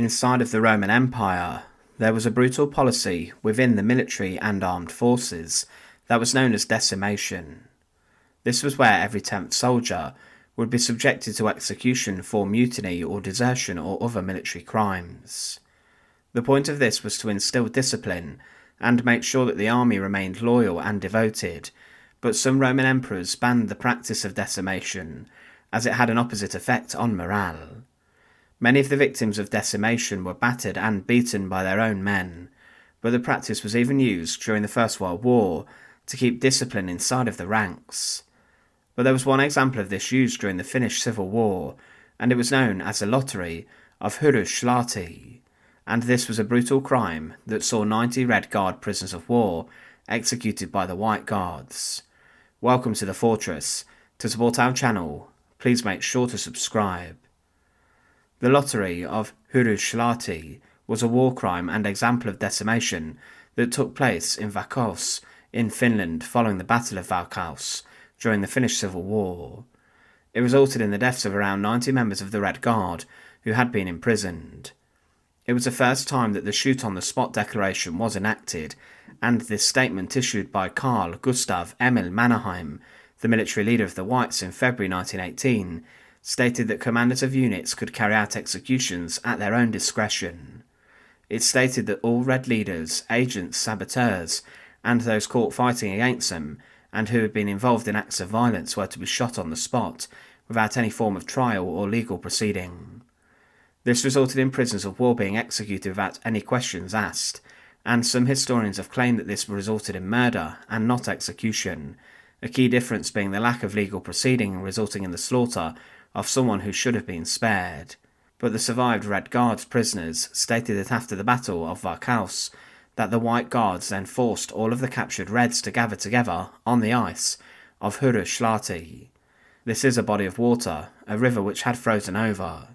Inside of the Roman Empire, there was a brutal policy within the military and armed forces that was known as decimation. This was where every 10th soldier would be subjected to execution for mutiny or desertion or other military crimes. The point of this was to instill discipline and make sure that the army remained loyal and devoted, but some Roman emperors banned the practice of decimation, as it had an opposite effect on morale. Many of the victims of decimation were battered and beaten by their own men, but the practice was even used during the First World War to keep discipline inside of the ranks. But there was one example of this used during the Finnish Civil War, and it was known as the Lottery of Huruslahti, and this was a brutal crime that saw 90 Red Guard prisoners of war executed by the White Guards. Welcome to the Fortress. To support our channel, please make sure to subscribe. The Lottery of Huruslahti was a war crime and example of decimation that took place in Vakaus in Finland following the Battle of Vakaus during the Finnish Civil War. It resulted in the deaths of around 90 members of the Red Guard who had been imprisoned. It was the first time that the shoot-on-the-spot declaration was enacted, and this statement issued by Carl Gustav Emil Mannerheim, the military leader of the Whites in February 1918, stated that commanders of units could carry out executions at their own discretion. It stated that all Red leaders, agents, saboteurs, and those caught fighting against them, and who had been involved in acts of violence, were to be shot on the spot, without any form of trial or legal proceeding. This resulted in prisoners of war being executed without any questions asked, and some historians have claimed that this resulted in murder and not execution, a key difference being the lack of legal proceeding resulting in the slaughter of someone who should have been spared. But the survived Red Guards prisoners stated that after the Battle of Vakaus, that the White Guards then forced all of the captured Reds to gather together on the ice of Huruslahti. This is a body of water, a river which had frozen over.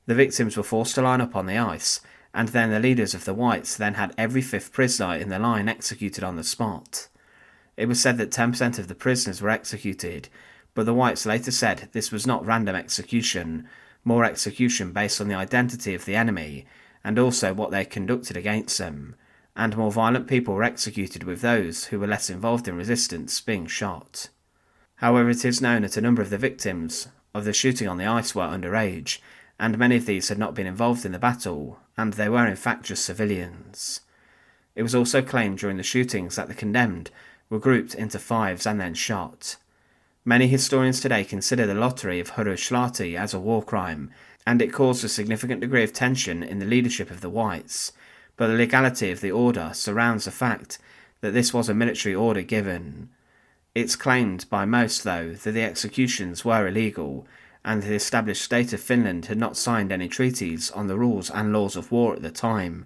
The victims were forced to line up on the ice, and then the leaders of the Whites then had every 5th prisoner in the line executed on the spot. It was said that 10% of the prisoners were executed, but the Whites later said this was not random execution, more execution based on the identity of the enemy, and also what they conducted against them, and more violent people were executed with those who were less involved in resistance being shot. However, it is known that a number of the victims of the shooting on the ice were underage, and many of these had not been involved in the battle, and they were in fact just civilians. It was also claimed during the shootings that the condemned were grouped into fives and then shot. Many historians today consider the Lottery of Huruslahti as a war crime, and it caused a significant degree of tension in the leadership of the Whites, but the legality of the order surrounds the fact that this was a military order given. It's claimed by most, though, that the executions were illegal, and the established state of Finland had not signed any treaties on the rules and laws of war at the time,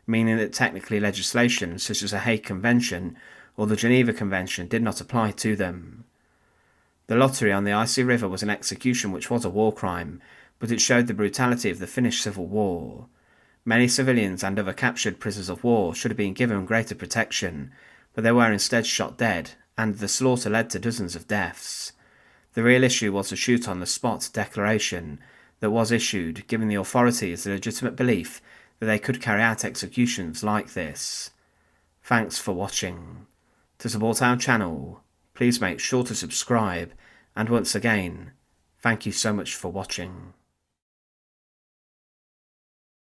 meaning that technically legislation such as the Hague Convention or the Geneva Convention did not apply to them. The lottery on the icy river was an execution which was a war crime, but it showed the brutality of the Finnish Civil War. Many civilians and other captured prisoners of war should have been given greater protection, but they were instead shot dead, and the slaughter led to dozens of deaths. The real issue was the shoot-on-the-spot declaration that was issued, giving the authorities the legitimate belief that they could carry out executions like this. Thanks for watching. To support our channel, please make sure to subscribe, and once again, thank you so much for watching.